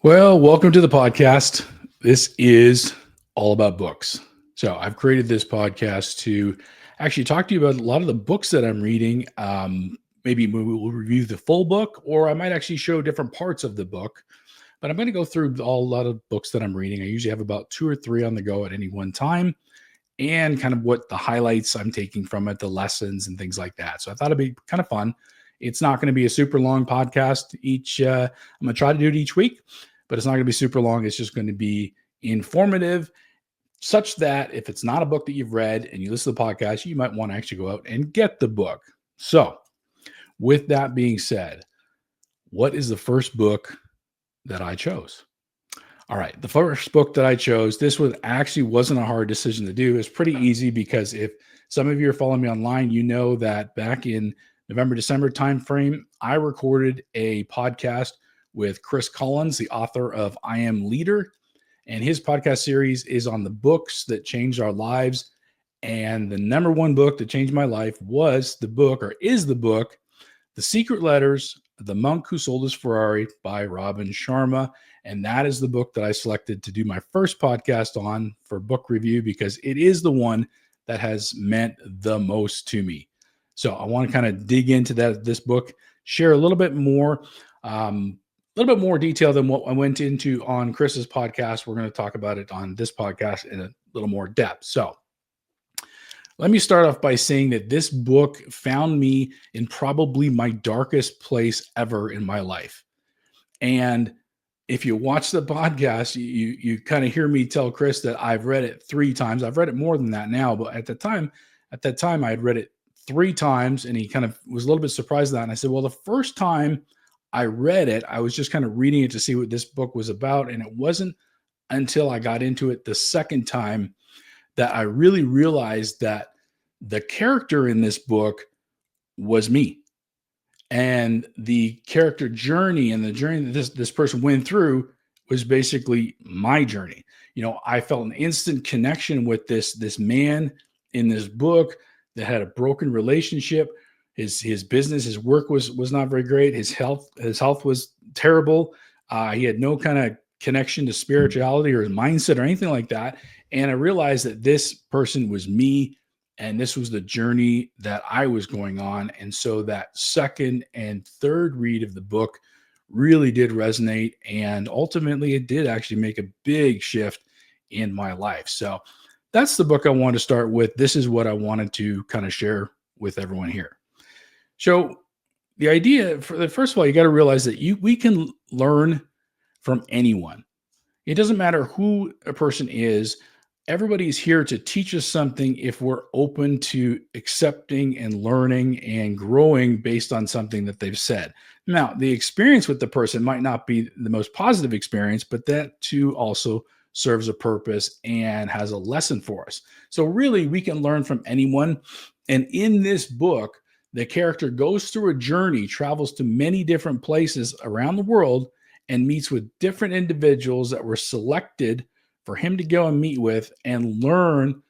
Well, welcome to the podcast. This is all about books. So, I've created this podcast to actually talk to you about a lot of the books that I'm reading. Maybe we will review the full book, or I might actually show different parts of the book. But I'm going to go through a lot of books that I'm reading. I usually have about two or three on the go at any one time, and kind of what the highlights I'm taking from it, the lessons, and things like that. So, I thought it'd be kind of fun. It's not going to be a super long podcast. I'm going to try to do it each week, but it's not going to be super long. It's just going to be informative, such that if it's not a book that you've read and you listen to the podcast, you might want to actually go out and get the book. So, with that being said, what is the first book that I chose? All right, the first book that I chose, this wasn't a hard decision to do. It's pretty easy because if some of you are following me online, you know that back in November, December timeframe, I recorded a podcast with Chris Collins, the author of I Am Leader. And his podcast series is on the books that changed our lives. And the number one book that changed my life is the book, The Secret Letters, The Monk Who Sold His Ferrari by Robin Sharma. And that is the book that I selected to do my first podcast on for book review because it is the one that has meant the most to me. So I want to kind of dig into this book, share a little bit more detail than what I went into on Chris's podcast. We're going to talk about it on this podcast in a little more depth. So let me start off by saying that this book found me in probably my darkest place ever in my life. And if you watch the podcast, you kind of hear me tell Chris that I've read it 3 times. I've read it more than that now, but at that time I had read it 3 times, and he kind of was a little bit surprised at that. And I said, well, the first time I read it, I was just kind of reading it to see what this book was about. And it wasn't until I got into it the second time that I really realized that the character in this book was me. And the character journey and the journey that this person went through was basically my journey. You know, I felt an instant connection with this man in this book that had a broken relationship. His business, his work was not very great. His health was terrible. He had no kind of connection to spirituality or his mindset or anything like that. And I realized that this person was me, and this was the journey that I was going on. And so that second and third read of the book really did resonate. And ultimately, it did actually make a big shift in my life. So that's the book I wanted to start with. This is what I wanted to kind of share with everyone here. So the idea, first of all, you got to realize that we can learn from anyone. It doesn't matter who a person is. Everybody's here to teach us something if we're open to accepting and learning and growing based on something that they've said. Now, the experience with the person might not be the most positive experience, but that too also serves a purpose and has a lesson for us. So really, we can learn from anyone. And in this book, the character goes through a journey, travels to many different places around the world, and meets with different individuals that were selected for him to go and meet with and learn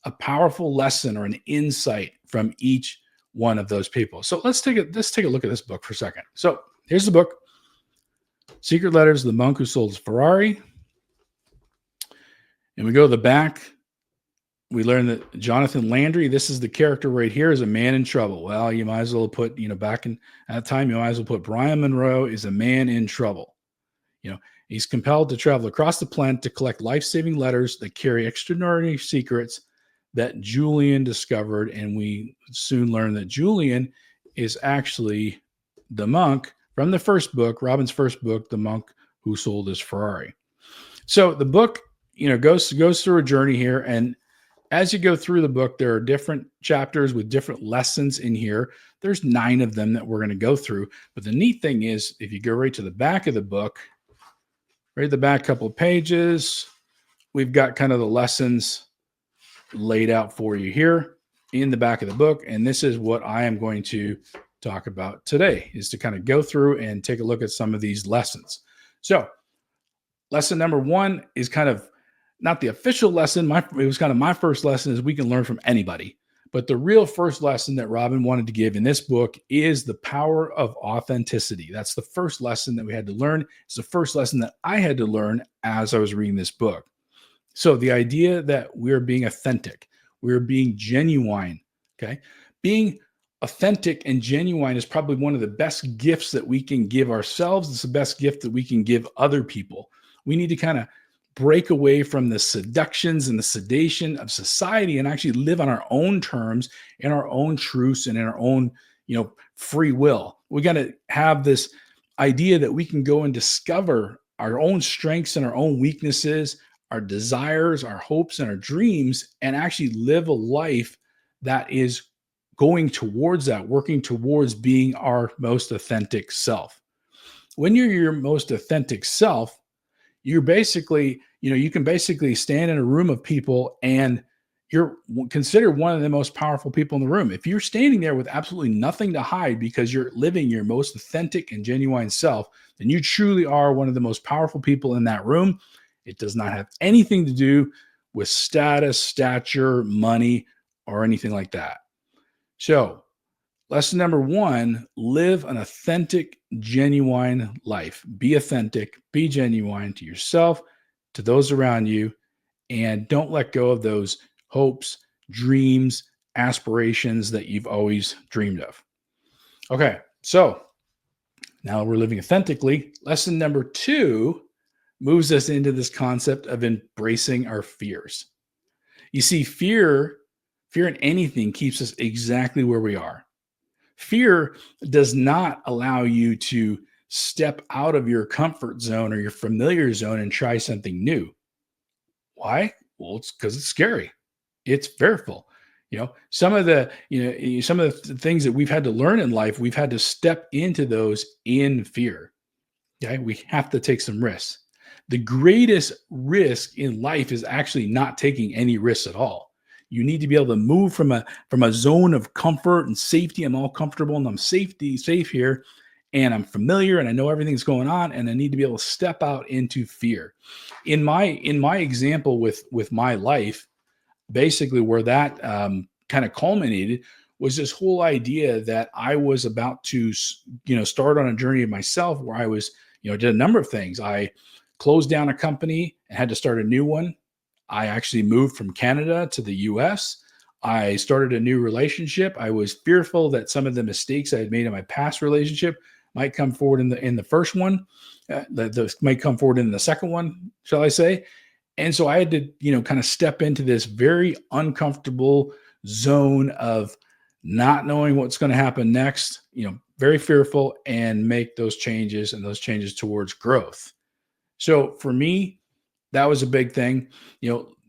a powerful lesson or an insight from each one of those people. So let's take a look at this book for a second. So here's the book, Secret Letters, The Monk Who Sold His Ferrari. And we go to the back. We learn that Jonathan Landry, this is the character right here, is a man in trouble. Well, you might as well put, back in that time, you might as well put Brian Monroe is a man in trouble. He's compelled to travel across the planet to collect life-saving letters that carry extraordinary secrets that Julian discovered. And we soon learn that Julian is actually the monk from the first book, Robin's first book, The Monk Who Sold His Ferrari. So the book, goes through a journey here. And as you go through the book, there are different chapters with different lessons in here. There's 9 of them that we're going to go through. But the neat thing is, if you go right to the back of the book, right at the back couple of pages, we've got kind of the lessons laid out for you here in the back of the book. And this is what I am going to talk about today, is to kind of go through and take a look at some of these lessons. So lesson number 1 is kind of not the official lesson. It was kind of my first lesson, is we can learn from anybody. But the real first lesson that Robin wanted to give in this book is the power of authenticity. That's the first lesson that we had to learn. It's the first lesson that I had to learn as I was reading this book. So the idea that we're being authentic, we're being genuine, okay? Being authentic and genuine is probably one of the best gifts that we can give ourselves. It's the best gift that we can give other people. We need to kind of break away from the seductions and the sedation of society and actually live on our own terms, in our own truths, and in our own, free will. We got to have this idea that we can go and discover our own strengths and our own weaknesses, our desires, our hopes, and our dreams, and actually live a life that is going towards that, working towards being our most authentic self. When you're your most authentic self, you're basically, you can basically stand in a room of people and you're considered one of the most powerful people in the room. If you're standing there with absolutely nothing to hide because you're living your most authentic and genuine self, then you truly are one of the most powerful people in that room. It does not have anything to do with status, stature, money, or anything like that. So, lesson number 1, live an authentic, genuine life. Be authentic, be genuine to yourself, to those around you, and don't let go of those hopes, dreams, aspirations that you've always dreamed of. Okay, so now we're living authentically. Lesson number 2 moves us into this concept of embracing our fears. You see, fear in anything keeps us exactly where we are. Fear does not allow you to step out of your comfort zone or your familiar zone and try something new. Why? Well, it's because it's scary. It's fearful. Some of the things that we've had to learn in life, we've had to step into those in fear. Okay, we have to take some risks. The greatest risk in life is actually not taking any risks at all. You need to be able to move from a zone of comfort and safety. I'm all comfortable and I'm safe here, and I'm familiar and I know everything's going on, and I need to be able to step out into fear. In my example with my life, basically where that kind of culminated was this whole idea that I was about to start on a journey of myself where I was did a number of things. I closed down a company and had to start a new one. I actually moved from Canada to the US. I started a new relationship. I was fearful that some of the mistakes I had made in my past relationship might come forward in the first one, that might come forward in the second one, shall I say. And so I had to, kind of step into this very uncomfortable zone of not knowing what's going to happen next, very fearful, and make those changes towards growth. So for me, that was a big thing,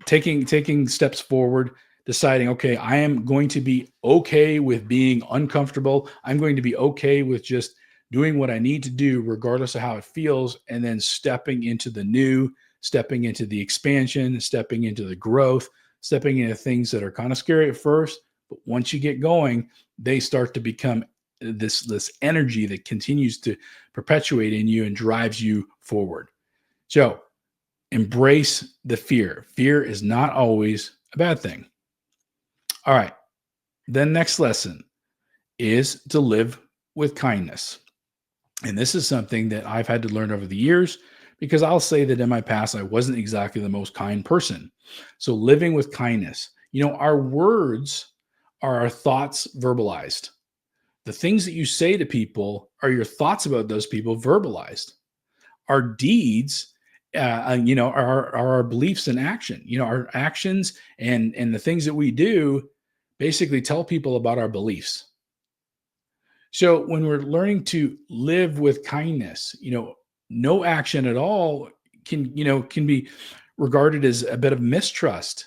taking steps forward, deciding, okay, I am going to be okay with being uncomfortable. I'm going to be okay with just doing what I need to do, regardless of how it feels, and then stepping into the new, stepping into the expansion, stepping into the growth, stepping into things that are kind of scary at first, but once you get going, they start to become this energy that continues to perpetuate in you and drives you forward. So embrace the fear. Fear is not always a bad thing. All right. Then next lesson is to live with kindness. And this is something that I've had to learn over the years, because I'll say that in my past, I wasn't exactly the most kind person. So living with kindness, our words are our thoughts verbalized. The things that you say to people are your thoughts about those people verbalized. Our deeds, are our beliefs in action. Our actions and the things that we do basically tell people about our beliefs. So when we're learning to live with kindness, no action at all can be regarded as a bit of mistrust.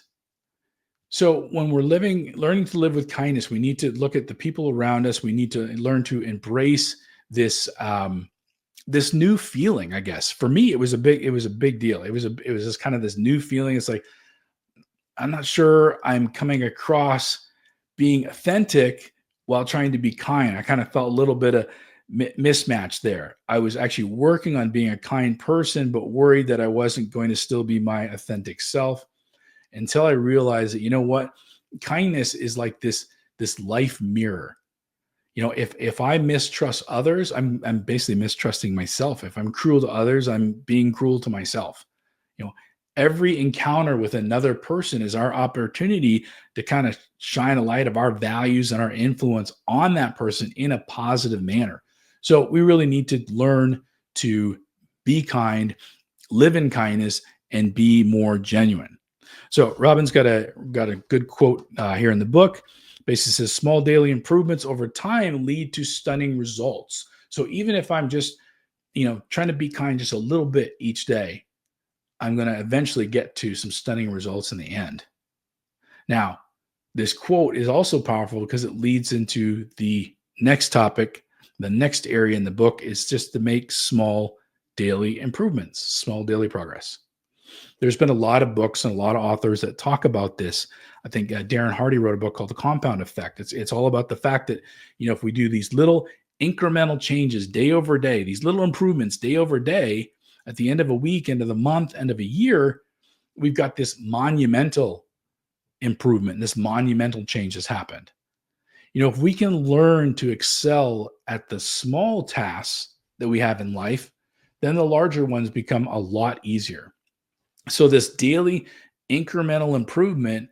So when we're learning to live with kindness, we need to look at the people around us. We need to learn to embrace this this new feeling. I guess for me, it was a big deal. It was just kind of this new feeling. It's like, I'm not sure I'm coming across being authentic while trying to be kind. I kind of felt a little bit of mismatch there. I was actually working on being a kind person, but worried that I wasn't going to still be my authentic self, until I realized that, kindness is like this life mirror. If I mistrust others, I'm basically mistrusting myself. If I'm cruel to others, I'm being cruel to myself. You know, every encounter with another person is our opportunity to kind of shine a light of our values and our influence on that person in a positive manner. So we really need to learn to be kind, live in kindness, and be more genuine. So Robin's got a good quote here in the book. Basically says small daily improvements over time lead to stunning results. So even if I'm just trying to be kind just a little bit each day, I'm going to eventually get to some stunning results in the end. Now, this quote is also powerful because it leads into the next topic. The next area in the book is just to make small daily improvements, small daily progress. There's been a lot of books and a lot of authors that talk about this. I think Darren Hardy wrote a book called The Compound Effect. It's all about the fact that, if we do these little incremental changes day over day, these little improvements day over day, at the end of a week, end of the month, end of a year, we've got this monumental improvement. This monumental change has happened. If we can learn to excel at the small tasks that we have in life, then the larger ones become a lot easier. So this daily incremental improvement,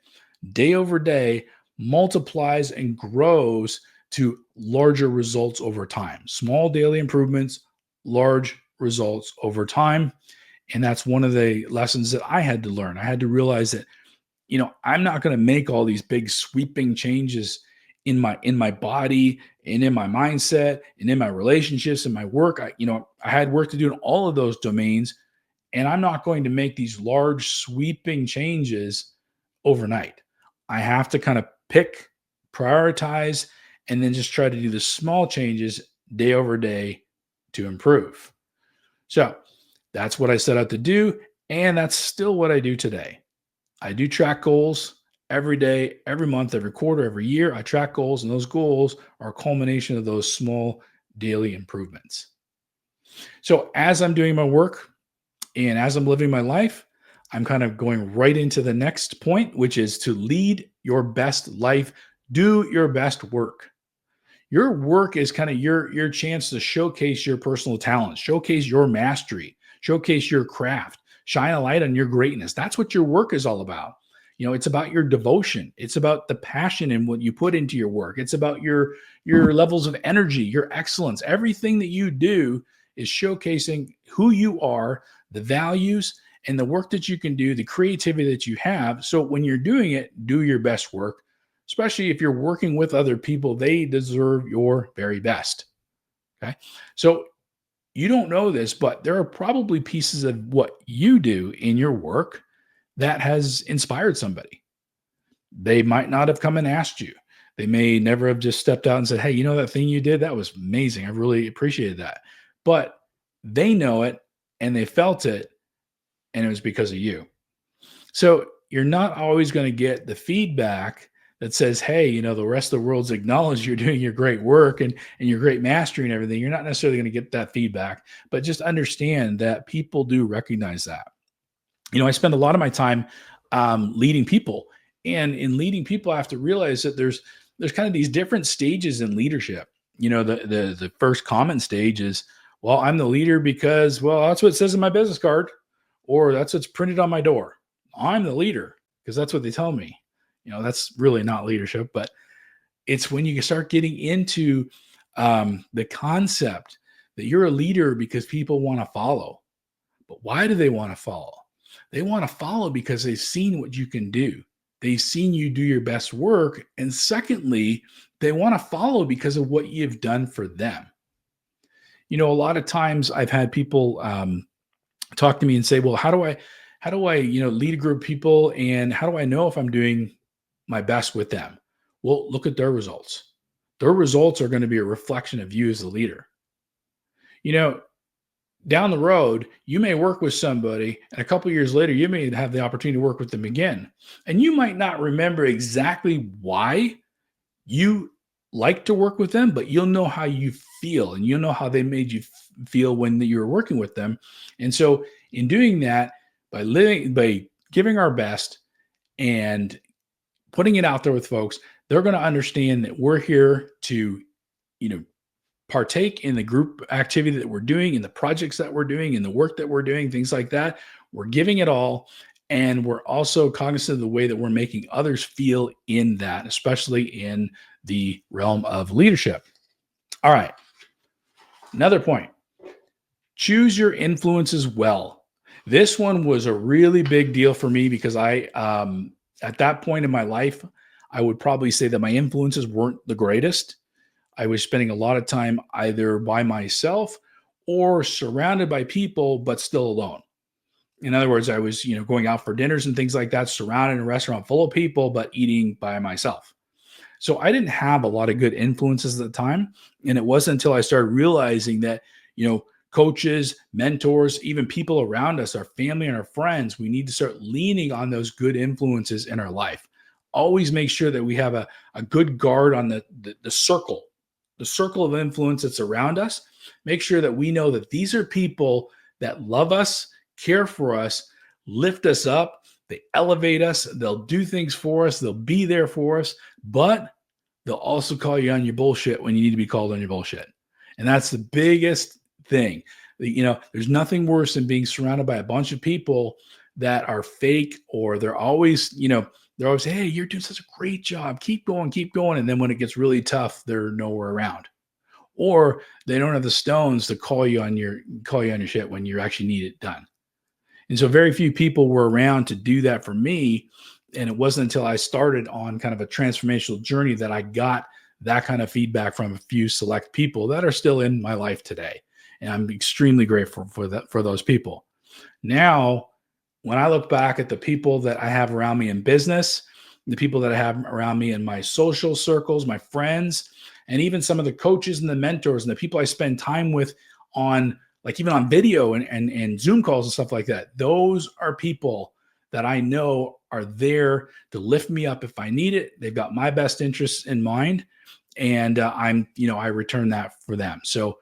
day over day, multiplies and grows to larger results over time. Small daily improvements, large results over time. And that's one of the lessons that I had to learn. I had to realize that, I'm not going to make all these big sweeping changes in my body and in my mindset and in my relationships and my work. I had work to do in all of those domains. And I'm not going to make these large sweeping changes overnight. I have to kind of pick, prioritize, and then just try to do the small changes day over day to improve. So that's what I set out to do. And that's still what I do today. I do track goals every day, every month, every quarter, every year. I track goals, and those goals are a culmination of those small daily improvements. So as I'm doing my work, and as I'm living my life, I'm kind of going right into the next point, which is to lead your best life, do your best work. Your work is kind of your chance to showcase your personal talents, showcase your mastery, showcase your craft, shine a light on your greatness. That's what your work is all about. It's about your devotion. It's about the passion and what you put into your work. It's about your levels of energy, your excellence. Everything that you do is showcasing who you are, the values, and the work that you can do, the creativity that you have. So when you're doing it, do your best work, especially if you're working with other people. They deserve your very best. Okay. So you don't know this, but there are probably pieces of what you do in your work that has inspired somebody. They might not have come and asked you. They may never have just stepped out and said, hey, that thing you did, that was amazing. I really appreciated that. But they know it and they felt it, and it was because of you. So you're not always going to get the feedback that says, hey, the rest of the world's acknowledged you're doing your great work and your great mastery and everything. You're not necessarily going to get that feedback, but just understand that people do recognize that. I spend a lot of my time leading people, and in leading people, I have to realize that there's kind of these different stages in leadership. The first common stage is, well, I'm the leader because, well, that's what it says in my business card, or that's what's printed on my door. I'm the leader because that's what they tell me. That's really not leadership, but it's when you start getting into the concept that you're a leader because people want to follow. But why do they want to follow? They want to follow because they've seen what you can do. They've seen you do your best work. And secondly, they want to follow because of what you've done for them. A lot of times I've had people talk to me and say, well, how do I lead a group of people, and how do I know if I'm doing my best with them? Well, look at their results. Their results are going to be a reflection of you as the leader. Down the road, you may work with somebody, and a couple of years later, you may have the opportunity to work with them again. And you might not remember exactly why you like to work with them, but you'll know how you feel, and you'll know how they made you feel when you were working with them. And so in doing that, by giving our best and putting it out there with folks, they're going to understand that we're here to, you know, partake in the group activity that we're doing, in the projects that we're doing, in the work that we're doing, things like that. We're giving it all. And we're also cognizant of the way that we're making others feel in that, especially in the realm of leadership. All right. Another point, choose your influences well. This one was a really big deal for me because at that point in my life, I would probably say that my influences weren't the greatest. I was spending a lot of time either by myself or surrounded by people, but still alone. In other words, I was, going out for dinners and things like that, surrounded in a restaurant full of people, but eating by myself. So I didn't have a lot of good influences at the time. And it wasn't until I started realizing that, coaches, mentors, even people around us, our family and our friends, we need to start leaning on those good influences in our life. Always make sure that we have a good guard on the circle of influence that's around us. Make sure that we know that these are people that love us, care for us, lift us up, they elevate us, they'll do things for us, they'll be there for us, but they'll also call you on your bullshit when you need to be called on your bullshit. And that's the biggest thing. There's nothing worse than being surrounded by a bunch of people that are fake, or they're always, hey, you're doing such a great job. Keep going, keep going. And then when it gets really tough, they're nowhere around. Or they don't have the stones to call you on your shit when you actually need it done. And so very few people were around to do that for me. And it wasn't until I started on kind of a transformational journey that I got that kind of feedback from a few select people that are still in my life today. And I'm extremely grateful for those people. Now, when I look back at the people that I have around me in business, the people that I have around me in my social circles, my friends, and even some of the coaches and the mentors and the people I spend time with on, like, even on video and Zoom calls and stuff like that, those are people that I know are there to lift me up if I need it. They've got my best interests in mind, and I return that for them. So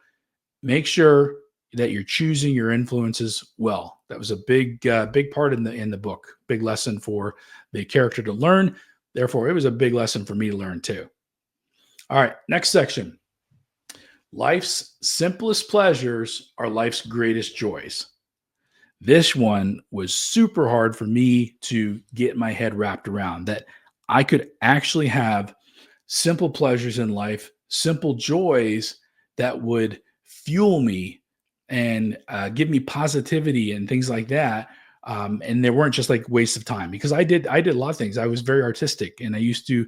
make sure that you're choosing your influences well. That was a big part in the book, big lesson for the character to learn. Therefore, it was a big lesson for me to learn too. All right, next section. Life's simplest pleasures are life's greatest joys. This one was super hard for me to get my head wrapped around, that I could actually have simple pleasures in life, simple joys that would fuel me and give me positivity and things like that. And they weren't just like waste of time, because I did a lot of things. I was very artistic, and I used to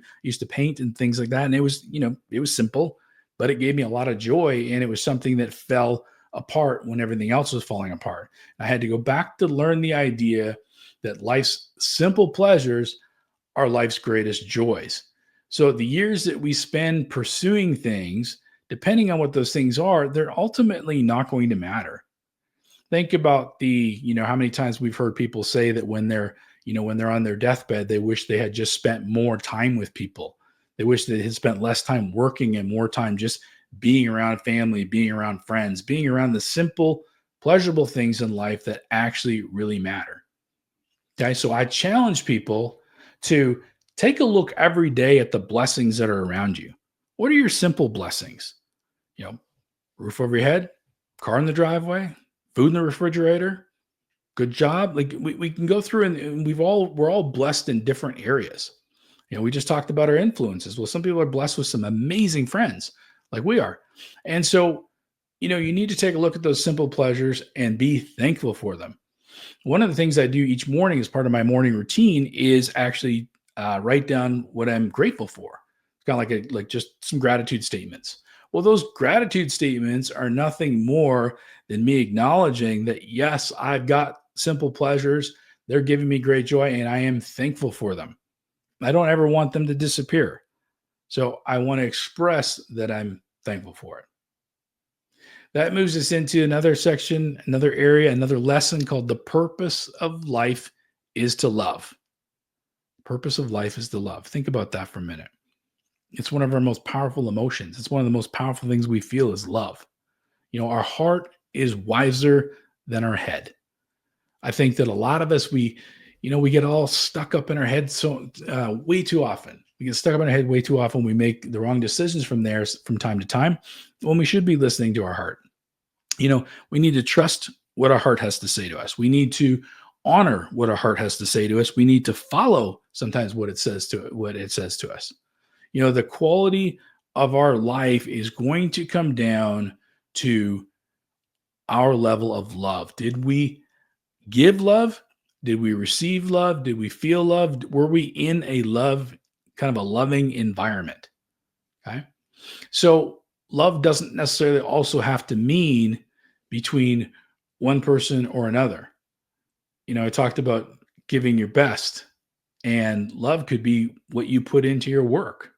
paint and things like that. And it was, it was simple, but it gave me a lot of joy. And it was something that fell apart when everything else was falling apart. I had to go back to learn the idea that life's simple pleasures are life's greatest joys. So the years that we spend pursuing things, depending on what those things are, they're ultimately not going to matter. Think about how many times we've heard people say that when they're on their deathbed, they wish they had just spent more time with people. They wish they had spent less time working and more time just being around family, being around friends, being around the simple, pleasurable things in life that actually really matter. Okay, so I challenge people to take a look every day at the blessings that are around you. What are your simple blessings? Roof over your head, car in the driveway, food in the refrigerator, good job. Like we can go through, and we're all blessed in different areas. We just talked about our influences. Well, some people are blessed with some amazing friends like we are. And so, you need to take a look at those simple pleasures and be thankful for them. One of the things I do each morning as part of my morning routine is actually write down what I'm grateful for. It's kind of like just some gratitude statements. Well, those gratitude statements are nothing more than me acknowledging that, yes, I've got simple pleasures. They're giving me great joy, and I am thankful for them. I don't ever want them to disappear. So I want to express that I'm thankful for it. That moves us into another section, another area, another lesson called the purpose of life is to love. Purpose of life is to love. Think about that for a minute. It's one of our most powerful emotions. It's one of the most powerful things we feel is love. Our heart is wiser than our head. I think that a lot of us, we we get all stuck up in our head way too often. We get stuck up in our head way too often. We make the wrong decisions from time to time when we should be listening to our heart. We need to trust what our heart has to say to us. We need to honor what our heart has to say to us. We need to follow sometimes what it says to us. The quality of our life is going to come down to our level of love. Did we give love? Did we receive love? Did we feel loved? Were we in kind of a loving environment? Okay. So love doesn't necessarily also have to mean between one person or another. I talked about giving your best, and love could be what you put into your work.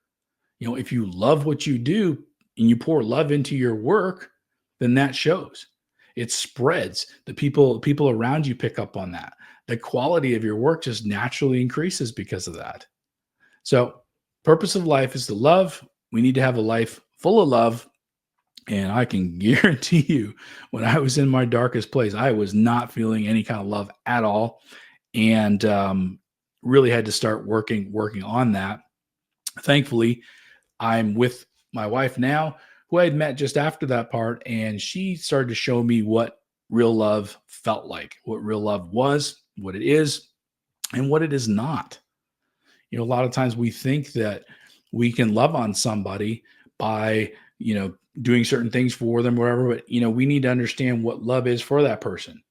If you love what you do and you pour love into your work, then that shows. It spreads. The people around you pick up on that. The quality of your work just naturally increases because of that. So, purpose of life is to love. We need to have a life full of love. And I can guarantee you, when I was in my darkest place, I was not feeling any kind of love at all, and really had to start working on that. Thankfully, I'm with my wife now, who I had met just after that part, and she started to show me what real love felt like, what real love was, what it is, and what it is not. A lot of times we think that we can love on somebody by, doing certain things for them, whatever, but, we need to understand what love is for that person.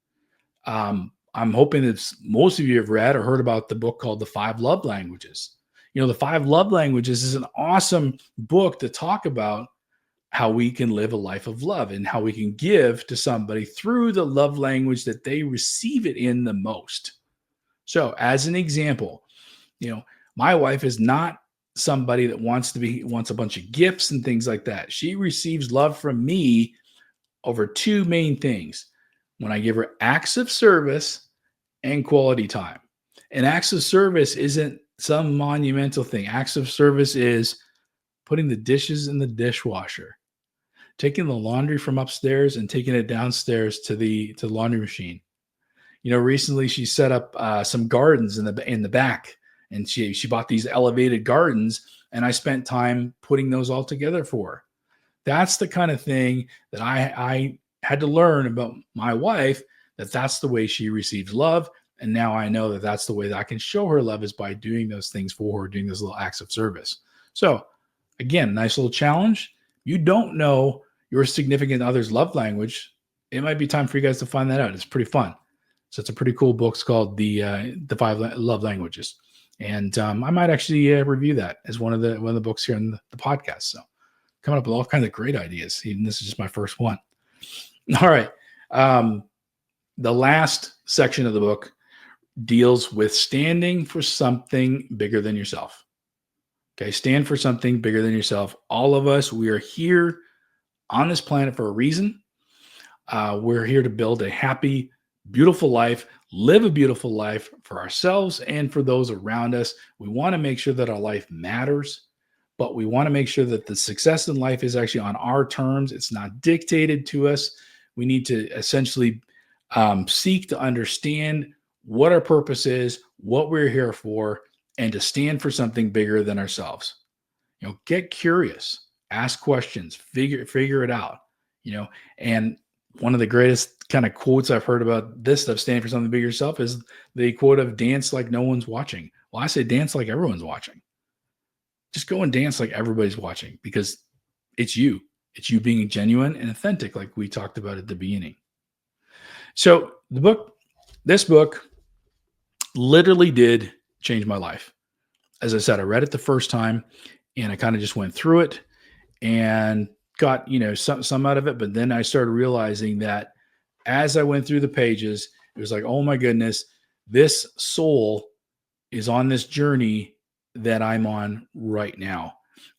I'm hoping that most of you have read or heard about the book called The 5 Love Languages. The 5 Love Languages is an awesome book to talk about how we can live a life of love and how we can give to somebody through the love language that they receive it in the most. So, as an example, my wife is not somebody that wants a bunch of gifts and things like that. She receives love from me over 2 main things: when I give her acts of service and quality time. And acts of service isn't some monumental thing. Acts of service is putting the dishes in the dishwasher, taking the laundry from upstairs and taking it downstairs to the laundry machine. Recently she set up some gardens in the back, and she bought these elevated gardens, and I spent time putting those all together for her. That's the kind of thing that I had to learn about my wife, that's the way she receives love. And now I know that that's the way that I can show her love, is by doing those things for her, doing those little acts of service. So again, nice little challenge. You don't know your significant other's love language. It might be time for you guys to find that out. It's pretty fun. So it's a pretty cool book. It's called the 5 Love Languages. And I might actually review that as one of the books here on the podcast. So coming up with all kinds of great ideas. Even this is just my first one. All right. The last section of the book deals with standing for something bigger than yourself. Okay, stand for something bigger than yourself. All of us, we are here on this planet for a reason. We're here to build a happy, beautiful life, live a beautiful life for ourselves and for those around us. We want to make sure that our life matters, but we want to make sure that the success in life is actually on our terms. It's not dictated to us. We need to essentially seek to understand what our purpose is, what we're here for, and to stand for something bigger than ourselves. Get curious, ask questions, figure it out, and one of the greatest kind of quotes I've heard about this stuff, stand for something bigger yourself, is the quote of dance like no one's watching. Well, I say dance like everyone's watching. Just go and dance like everybody's watching, because it's you. It's you being genuine and authentic, like we talked about at the beginning. So this book literally did change my life. As I said, I read it the first time and I kind of just went through it and got, some out of it. But then I started realizing that as I went through the pages, it was like, oh my goodness, this soul is on this journey that I'm on right now.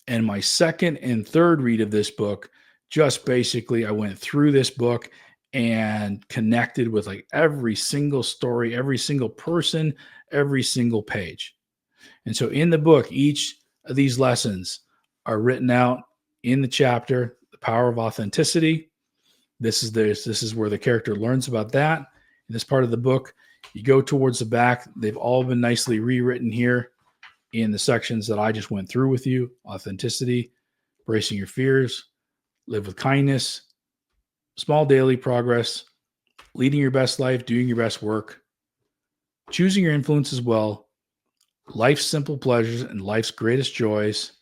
And my second and third read of this book, just basically, I went through this book and connected with like every single story, every single person, every single page. And so in the book, each of these lessons are written out in the chapter, The Power of Authenticity. This is where the character learns about that. in this part of the book. You go towards the back. They've all been nicely rewritten here in the sections that I just went through with you. Authenticity, bracing your fears, live with kindness, small daily progress, leading your best life, doing your best work, choosing your influences well, life's simple pleasures and life's greatest joys.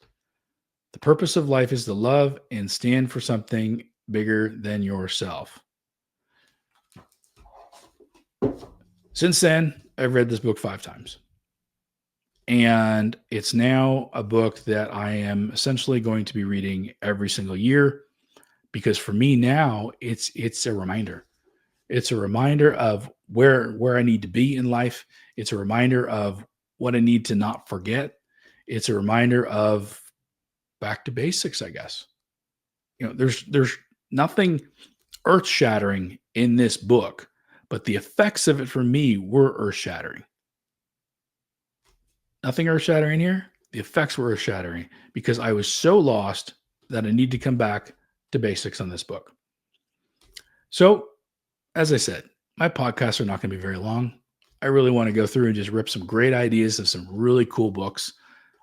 The purpose of life is to love and stand for something bigger than yourself. Since then, I've read this book 5 times. And it's now a book that I am essentially going to be reading every single year, because for me now, it's a reminder. It's a reminder of where I need to be in life. It's a reminder of what I need to not forget. It's a reminder of back to basics, I guess. There's nothing earth-shattering in this book, but the effects of it for me were earth-shattering. Nothing earth-shattering here. The effects were earth-shattering because I was so lost that I need to come back to basics on this book. So, as I said, my podcasts are not going to be very long. I really want to go through and just rip some great ideas of some really cool books.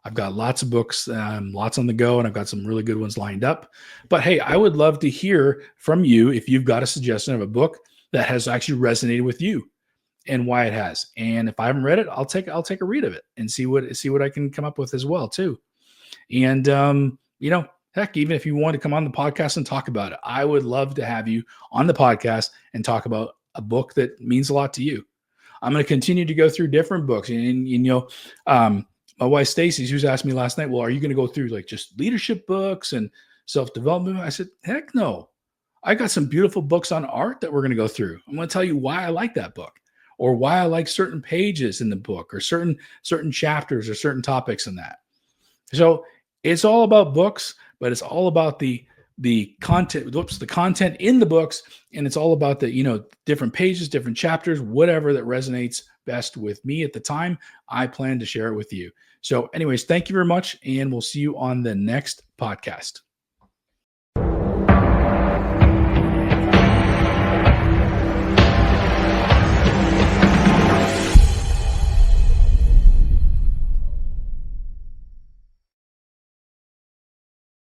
I've got lots of books, lots on the go, and I've got some really good ones lined up. But hey, I would love to hear from you if you've got a suggestion of a book that has actually resonated with you and why it has. And if I haven't read it, I'll take a read of it and see what I can come up with as well too. And heck, even if you want to come on the podcast and talk about it, I would love to have you on the podcast and talk about a book that means a lot to you. I'm going to continue to go through different books. My wife Stacy, she was asking me last night, well, are you going to go through like just leadership books and self-development? I said, heck no. I got some beautiful books on art that we're going to go through. I'm going to tell you why I like that book, or why I like certain pages in the book, or certain chapters or certain topics in that. So it's all about books, but it's all about the content, the content in the books. And it's all about the, different pages, different chapters, whatever that resonates best with me at the time. I plan to share it with you. So anyways, thank you very much. And we'll see you on the next podcast.